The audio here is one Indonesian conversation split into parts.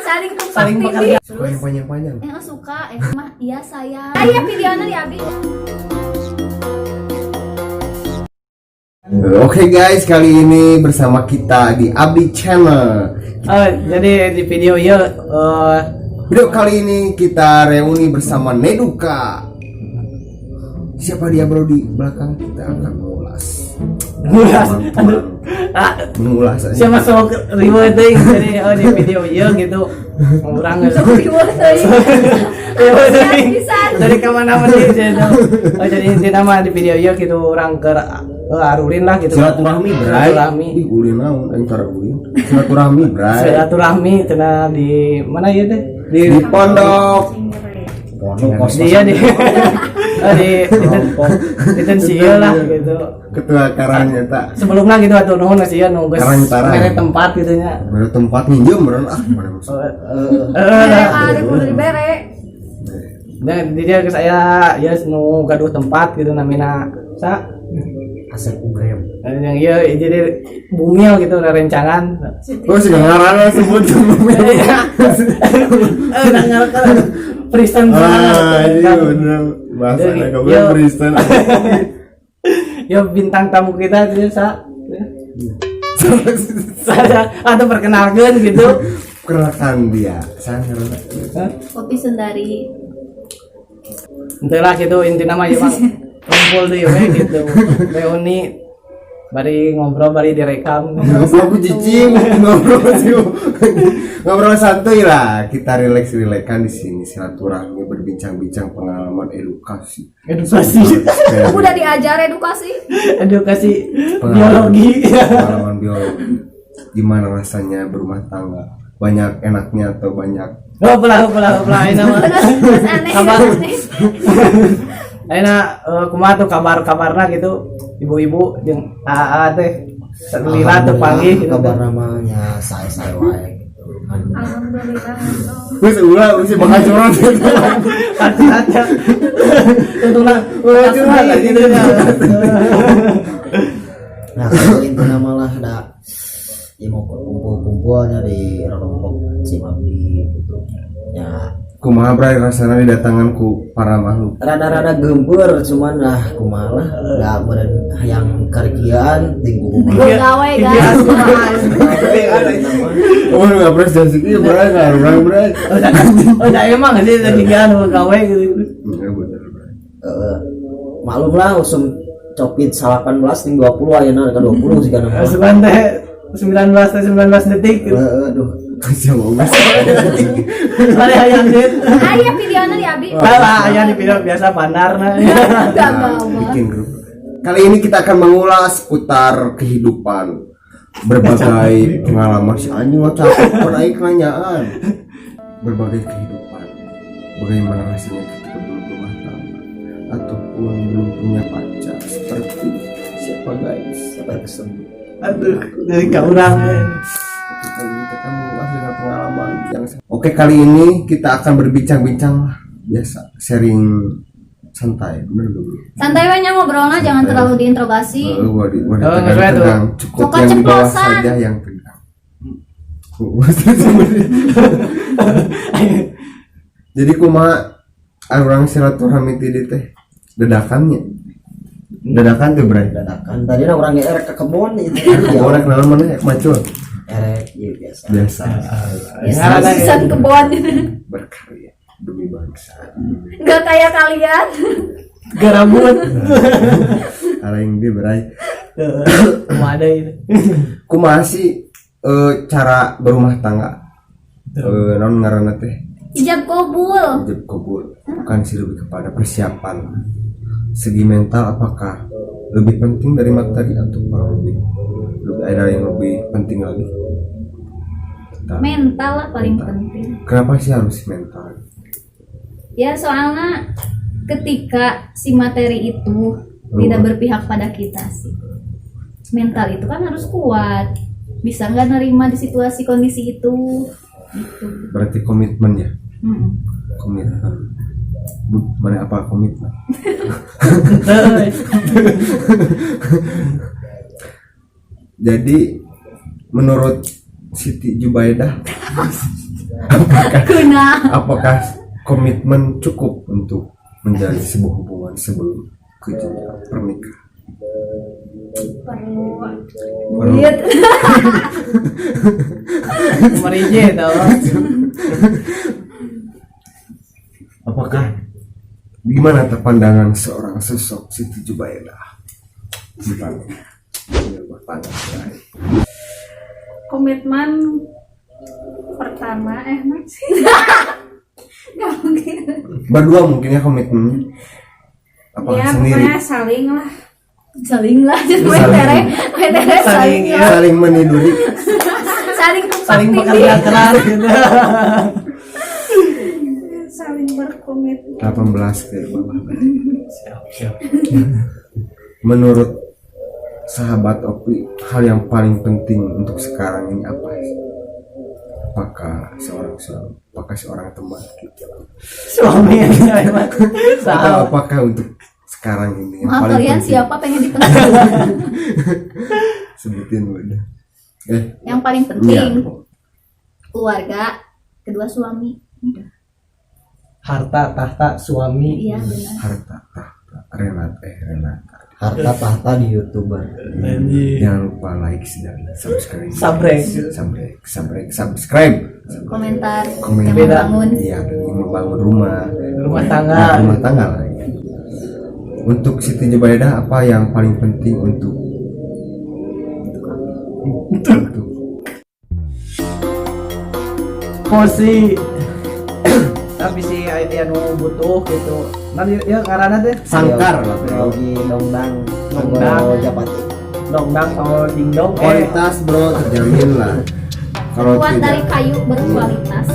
saling tumpak Saling tindih. bekerja. Suka yang panjang-panjang. Suka mah iya saya. Aya videonya di abi. Oke guys, kali ini bersama kita di Abi Channel. Jadi di video ya Video kali ini kita reuni bersama Neduka. Siapa dia bro di belakang? Kita akan mengulas. Mengulas aja. siapa sok ribet deh. Jadi di video ya gitu orang dari kemana-mana gitu. Jadi inti nama di video ya gitu orang ke arurin lah gitu. Silaturahmi bray. Silaturahmi. Ih ulin naon aing cara ulin. Silaturahmi bray. Silaturahmi cenah di mana ya teh? Di pondok. Dia di sieun lah gitu. Ketua karangnya tak. Sebelumnya gitu atuh nuhun geus ieu nu geus Karang utara. mere tempat gitu nya. Baru tempat minjem bro. Mana maksud. Ada kudu dibere. Dan dia geus aya ya nu gaduh tempat gitu namina sa Asep Ugrem. yang iya jadi bumil gitu ada rencangan. Oh sih ngaran sebut Ngarang Kristen iya bener. Bahasanya kamu Kristen. Ya bintang tamu kita itu sa. Saya atau perkenalkan gitu. Kenalkan dia. Saya Kopi Sundari. Entahlah gitu inti nama ya Bang. Kumpul deh gitu. Reuni bari ngobrol bari direkam. ngobrol aku cicing, ngobrol santuy lah. Kita relax-relaxkan di sini silaturahmi berbincang-bincang pengalaman edukasi. Udah diajar edukasi. Edukasi biologi. Pengalaman biologi. Gimana rasanya berumah tangga? Banyak enaknya atau banyak? Oh pelah ini mah. Kabar. Ayeuna kumaha tuh kabar-kabarna gitu ibu-ibu jeung AA teh salila teu panggih gitu. Kabar namanya saya wae gitu. Alhamdulillah. Geus ulah sih bakal curhat. Aja. Untungna curhat gitu nya. Nah, kalau intinya malah ada ya mau kumpul-kumpulnya di Rompok Cimabli gitu. Ya, Kumaha bray rasana didatanganku para makhluk. rada-rada gembur cuman lah kumaha lah enggak meureun hayang karikian tinggu kumaha. Gawe guys. Oh enggak prestasi ieu bray ngarang bray. Udah emang sih lagi gawe gawe gitu. Iya bener bray. Maklum lah usum copit 18 ting 20 ayeuna ka 20 sih kana. Seban teh 19 detik. Aduh. Siapa mas? Ada hayang dit. Aya videonya di abi. Lah aya di video biasa pandarna. Bikin grup. Kali ini kita akan mengulas seputar kehidupan berbagai pengalaman. Si anjing mah capek naik nanyaan. Berbagai kehidupan. Bagaimana rasanya ketika belum rumah tangga ataupun belum punya pacar seperti siapa guys? Sampai kesem. Aduh, dari ka urang. Kita akan mengulas dengan pengalaman yang. Oke, kali ini kita akan berbincang-bincang lah. Biasa sharing santai, bener dulu. Santai we nya ngobrolna jangan terlalu diinterogasi. Tegang. Cukup Suka yang di bawah ceplosan. saja yang tegang. Jadi kumaha orang silaturahmi ti teh dadakannya. Dadakan tuh berarti Dadakan tadi orang erek ke kebon itu. orang kenalan mana macul. Erek ya biasa. Biasa. Pisan kebon. Berkarya demi bangsa. Enggak kayak kalian. Garabut. Ara yang dia berai. Ada itu. Kumaha sih cara berumah tangga? Non ngaranna teh Ijab kabul. ijab kabul. Bukan sih lebih kepada persiapan. Segi mental apakah lebih penting dari materi atau lebih ada yang lebih penting lagi? Mental lah paling penting. Kenapa sih harus mental? Ya soalnya ketika si materi itu tidak berpihak pada kita sih. Mental itu kan harus kuat. Bisa nggak nerima di situasi kondisi itu? Gitu. Berarti komitmen ya? Hmm. Komitmen. Mana apa komitmen? Jadi menurut Siti Jubaidah apakah komitmen cukup untuk menjalin sebuah hubungan sebelum ke jenjang pernikahan? Perlu duit. Merije tau. Apakah gimana pandangan seorang sosok Siti Jubaidah? Gimana? Komitmen pertama Mas. Nggak mungkin. Berdua mungkin ya komitmennya. Apa Ya sendiri? pokoknya saling lah. Saling lah, jadi saling Saling, ya. lah. Saling meniduri. Saling tumpang Saling tindih. bekerja keras gitu. Saling berkomitmen. 18 ke bawah. Siap. Menurut sahabat Opi, hal yang paling penting untuk sekarang ini apa? Apakah seorang teman kita? Suami yang lewat. Atau apakah untuk sekarang ini yang Maaf paling kalian penting? siapa pengen dipenting? Sebutin udah. Yang paling Iya. penting keluarga, kedua suami. Udah. Harta tahta suami. Iya benar. Harta tahta Renata. Harta tahta di YouTuber. Jangan lupa like dan subscribe. Subscribe. Komentar Komentar. yang membangun. Iya, yang membangun rumah Tangga. rumah tangga lah ya. Untuk Siti Jubaidah apa yang paling penting untuk Posi. Tapi si aya nu butuh gitu. Nanti ya karena teh sangkar lah bro. Lagi dongdang. Dongdang. Japati. dongdang atau dingdong Kualitas bro terjamin lah. Kalau Buat dari tidak kayu berkualitas.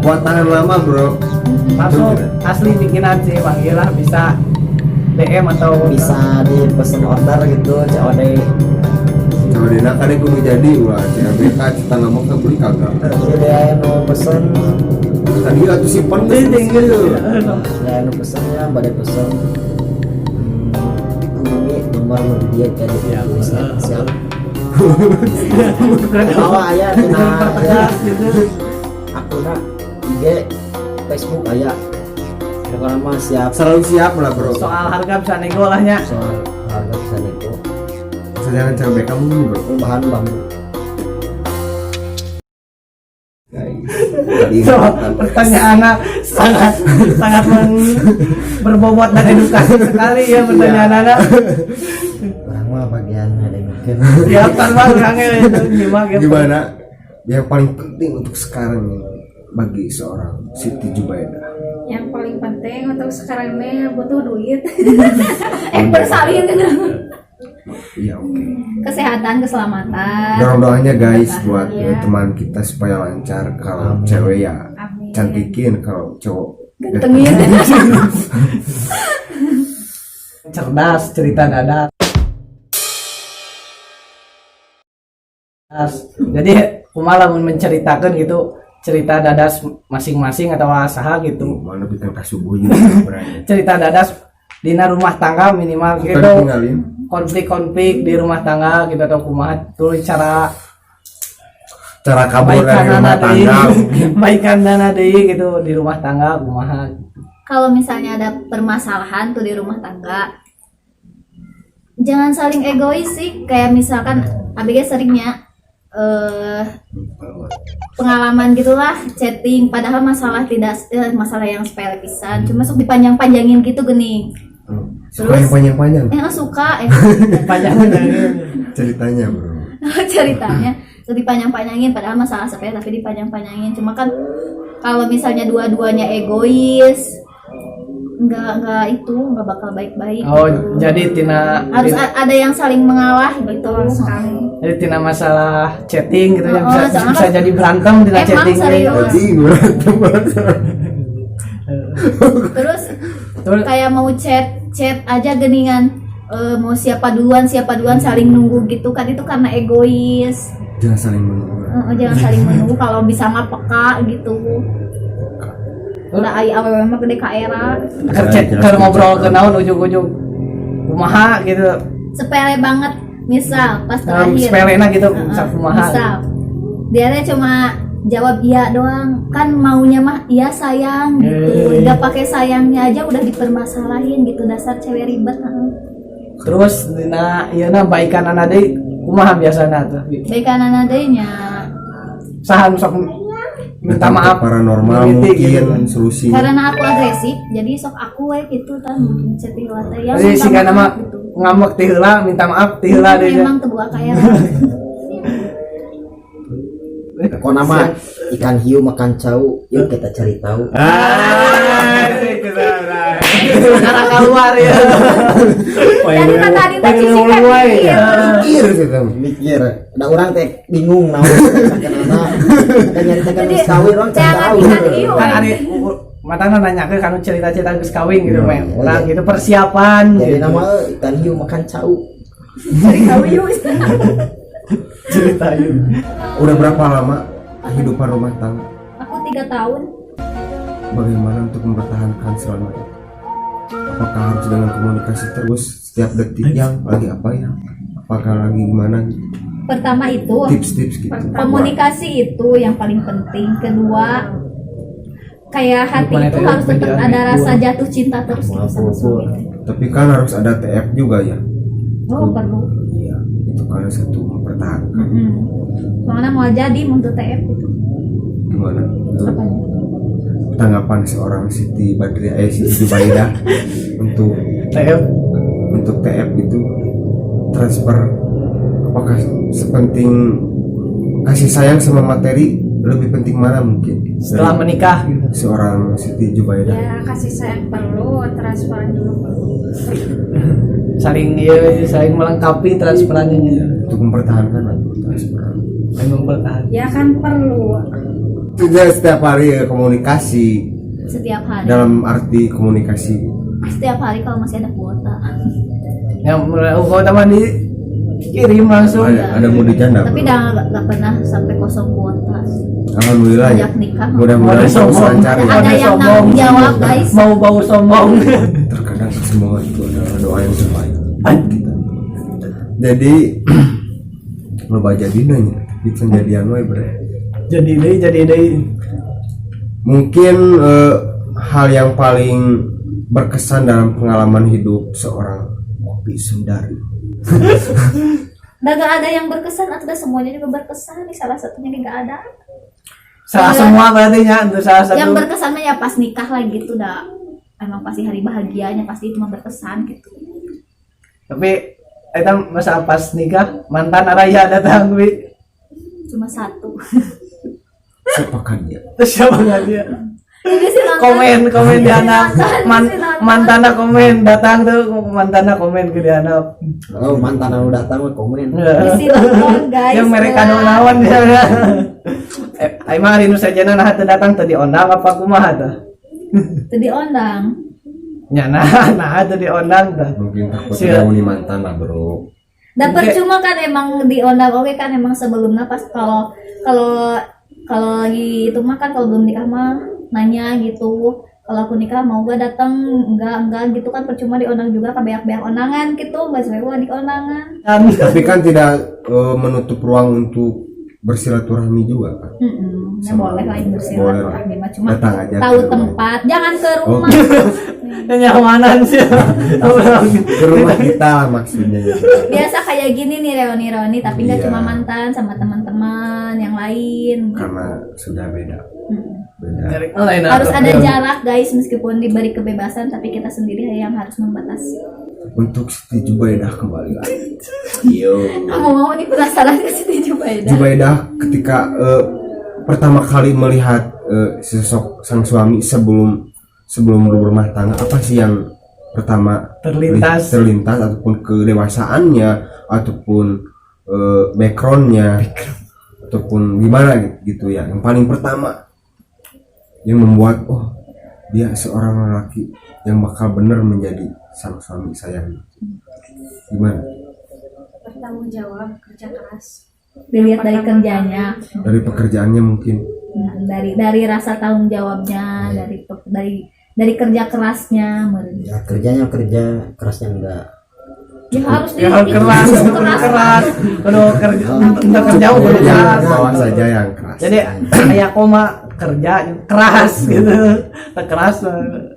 buat tahan lama bro. masuk asli bikinan sih manggil lah bisa DM atau Bisa dipesen order gitu COD. Coba dina kali kudu jadi ulah CBK kita nggak mau kebeli kagak. Jadi dia yang pesen, Tadi atuh simpan geus dia yang pesen ya, pada pesen. Hubungi nomor dia kan siap. Bawa aya tina ya. Akuna IG, Facebook aya. Kalau mah siap selalu siap lah bro. soal harga bisa nego lah nya. soal harga bisa nego. Jangan CBK mulu bro. Bahan bambu. Tadi So, pertanyaan anak sangat sangat berbobot dan edukasi sekali ya pertanyaan anak. Orang mah bagiannya ada mikir. Siapkan bang orangnya itu nyimak ya. gimana yang paling penting untuk sekarang ini bagi seorang Siti Jubaidah? Yang paling penting untuk sekarang ini butuh duit. Bersalin Iya oke. kesehatan, keselamatan. Doa-doanya guys buat Iya. teman kita supaya lancar. Kalau cewek ya Amin. cantikin, kalau cowok Gantengin. Cerdas cerita dadat. Jadi kumaha lamun menceritakan gitu cerita dadas masing-masing atau asaha gitu. mana bikin kasubuh juga berani. Cerita dadas dina rumah tangga minimal Kita gitu. tinggalin Konflik-konflik di rumah tangga gitu atau kumaha tuh cara cara kabur dari rumah tangga mungkin. baikan dana deui gitu di rumah tangga kumaha. Kalau misalnya ada permasalahan tuh di rumah tangga, jangan saling egois sih. Kayak misalkan ABG seringnya pengalaman gitulah chatting, padahal masalah tidak masalah yang sepele pisan, cuma sok dipanjang-panjangin gitu gini. Suka yang panjang-panjang Suka Panjang ceritanya bro. ceritanya sok dipanjang-panjangin, padahal masalah sepele tapi dipanjang-panjangin. Cuma kan kalau misalnya dua-duanya egois, nggak bakal baik-baik. Oh, gitu. jadi tina Harus ada yang saling mengalah gitu. jadi tina masalah chatting gitu ya Oh, bisa, soalnya bisa kan- jadi berantem tina Emang chatting. serius. Jadi gue Terus Terus kayak mau chat aja geningan, mau siapa duluan saling nunggu gitu kan, itu karena egois. jangan saling menunggu. Jangan saling menunggu, kalau bisa mah peka gitu. Udah ai awewe mah gede ka era. keur ngobrol ke naon ujung-ujung kumaha gitu. Sepele banget. Misal pas terakhir Sepelena gitu Heeh, bisa kumaha. misal dia teh cuma jawab iya doang, kan maunya mah iya sayang gitu, nggak pakai sayangnya aja udah dipermasalahin gitu, dasar cewek ribet. Terus dina ieu na baikan anak deui kumaha biasana tuh? Baik kanan adanya Sahan sok minta maaf paranormal Mimiti, gitu. mungkin solusinya. karena aku agresif, jadi sok aku gitu kan ceti lata yang Jadi minta siga nama maaf gitu. ngambek ti heula minta maaf ti heula deui. Memang terbuka kayak Kok nama ikan hiu makan cau, yuk kita cari tahu. Sekarang keluar ya. jadi kan tadi tak Pengen sisihkan mulai, mikir. ya. Mikir sih kamu. Mikir, ada orang teh bingung naon kenapa kan nyari tekan Jadi, kawin orang cari jangan tahu. ikan hiu. Kan ada matana nanya ke kanu cerita-cerita geus kawin gitu Iya. meh. Urang gitu persiapan Jadi gitu. nama ikan hiu makan cau. Cari tahu yuk. Cerita yuk. Udah berapa lama kehidupan rumah tangga? Aku 3 tahun. Bagaimana untuk mempertahankan selama itu? Apakah harus dengan komunikasi terus setiap detik yang lagi apa ya? Apakah lagi gimana? Pertama itu Tips-tips gitu. komunikasi itu yang paling penting. Kedua, kayak hati itu harus tetap ada rasa jatuh cinta terus gitu sama suami. Tapi kan harus ada TF juga ya. Oh perlu. Iya, itu kan satu mempertahankan. Soalnya mau jadi untuk TF itu Gimana? apanya? Tanggapan seorang Siti Badriah, Siti Jubaidah untuk TF itu transfer, apakah sepenting kasih sayang sama materi, lebih penting mana mungkin Setelah menikah gitu. seorang Siti Jubaidah? Ya kasih sayang perlu, transferan juga perlu. Saling melengkapi transferannya gitu. Untuk mempertahankan transfer. Memang bertahan. Ya kan perlu. Tidak setiap hari komunikasi, Setiap hari. dalam arti komunikasi Setiap hari kalau masih ada kuota. Yang kau teman dikirim langsung. ada mudi janda. Tapi nggak pernah sampai kosong kuota. Alhamdulillah ya. Sejak nikah. Mudah-mudahan Ada terus sombong. lancar ya. Ada yang tanggung jawab guys. Mau bau sombong. Terkadang kesombongan itu adalah doa yang terbaik kita. Jadi lo baca dinanya, bisa jadian wae bre. Jadi deh. Mungkin hal yang paling berkesan dalam pengalaman hidup seorang Opi Sundari. Udah gak ada yang berkesan atau udah semuanya juga berkesan nih, salah satunya nggak ada. Salah semua berarti nya untuk salah satu. Yang berkesannya ya pas nikah lah gitu dah. Emang pasti hari bahagianya pasti itu mah berkesan gitu. Tapi eta masa pas nikah mantan araya datang wi. Cuma satu. Siapakah dia? Terus siapa nggak dia? Ini sih nonton. Komen di anak Mantan, mantan. mantana komen datang tuh mantana komen ke dia anak. Oh mantan anu datang mah komen. Isi nonton guys. Yang mereka lah. nawan dia. Ai mah hari nu sajana nah teu datang teu diondang apa kumaha tah? Teu diondang. Nya nah teu diondang tah. Mungkin takut Siap. dia uni mantan lah bro. Dan Oke. percuma kan emang diondang oke kan emang sebelumnya pas kalau lagi itu mah kan kalau belum nikah mah nanya gitu. Kalau aku nikah mau gak datang enggak gitu kan percuma diundang juga ke beak-beak ondangan gitu nggak sesuai di ondangan. Tapi kan tidak menutup ruang untuk bersilaturahmi juga kan. Ya Sama- boleh lah yang boleh bersilaturahmi mah cuma Datang aja tahu ke rumah. tempat jangan ke Oh, rumah. Kenyamanan sih. Ke rumah kita lah maksudnya ya. Biasa kayak gini nih reuni tapi nggak Iya. cuma mantan sama teman-teman yang lain. Karena sudah beda. Beda. Harus ada jarak guys meskipun diberi kebebasan tapi kita sendiri yang harus membatasi. Untuk Siti Jubaidah kembali lagi. Yo. Kamu mau nih penasaran ke Siti Jubaidah? Jubaidah ketika pertama kali melihat sosok sang suami sebelum berumah tangga, apa sih yang pertama Terlintas. ataupun kedewasaannya ataupun backgroundnya ataupun gimana gitu ya, yang paling pertama yang membuat oh dia seorang lelaki yang bakal benar menjadi sang suami saya, gimana? Bertanggung jawab, kerja keras. Dilihat dari kerjanya, Dari pekerjaannya mungkin. dari rasa tanggung jawabnya, dari kerja kerasnya. Ya kerjanya kerja kerasnya enggak. Ya harus Ya keras, keras. Kalau kerja, untuk kerja udah keras. Bawa saja yang keras. Jadi kayak koma kerja keras gitu, keras.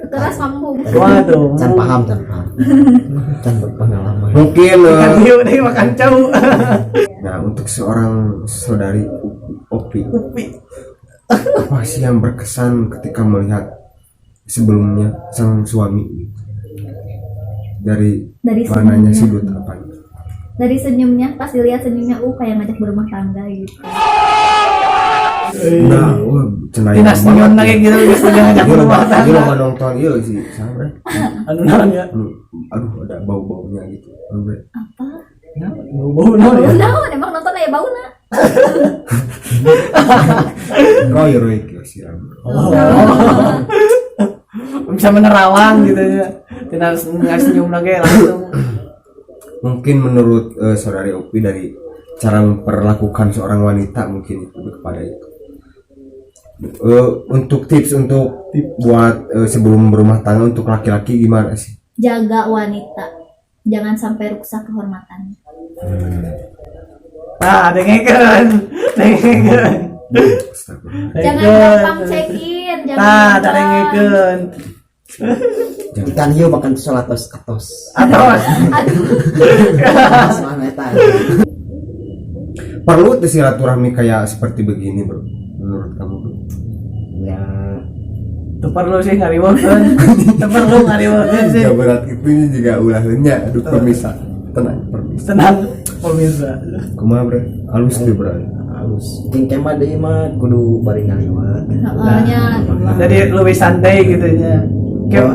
keras mampu. Waduh. Can paham. Can berpengalaman. Mungkin Makan hiu nih makan cau. nah untuk seorang saudari Opi, Upi. apa sih yang berkesan ketika melihat sebelumnya sang suami dari Dari mananya senyumnya. sudut apa? Dari senyumnya, pas dilihat senyumnya, kayak ngajak berumah tangga gitu. Nah, wah cenayang Dinas senyum lagi gitu, bisa ngajak berumah Dia tangga. mau nonton iya sih, sabar. Anu namanya. Aduh ada bau-baunya gitu. Aduh, Bre. Apa? Bau-bau Bau ya. naon emang nonton aya bauna. Roy kira-kira. Bisa menerawang gitu ya. Tidak ngasih senyum lagi langsung. Mungkin menurut saudari Opi dari cara memperlakukan seorang wanita mungkin itu kepada itu. Untuk tips buat sebelum berumah tangga untuk laki-laki gimana sih? Jaga wanita. Jangan sampai rusak kehormatannya. Ah, dengekeun. Astagfirullah. Jangan gampang check-in, jangan Nah, gampang. dengekeun. Ikan hiu makan solatos atos. Atos. Mana eta? Perlu tuh silaturahmi kayak seperti begini bro menurut kamu bro? Ya Tuh perlu sih ngariwokeun. Tuh perlu ngariwokeun sih. Gak berat itu juga ulah lenya. Aduh permisa, tenang permisa. Tenang, pemirsa. Kumaha bro? Halus tuh bro. halus. Jeung kemah deui mah kudu bari ngaliwat. Heeh, Jadi lebih santai gitu ya.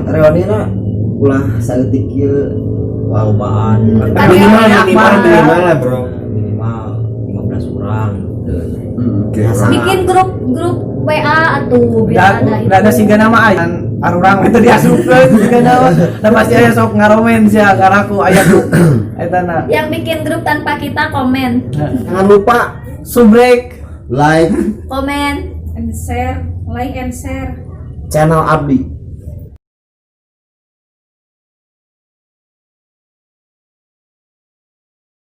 Rewanina ulah saeutik ieu walobaan Minimal lah bro. minimal 15 orang. Oke. bikin grup WA atuh biar ada Gak ada siga nama aja. Arurang itu diasupkeun siga nama. Dan pasti aya sok ngaromen sia karaku aya tuh. Eta na. yang bikin grup tanpa kita komen Jangan lupa Subrek. Like. komen And share, like and share. channel Abdi.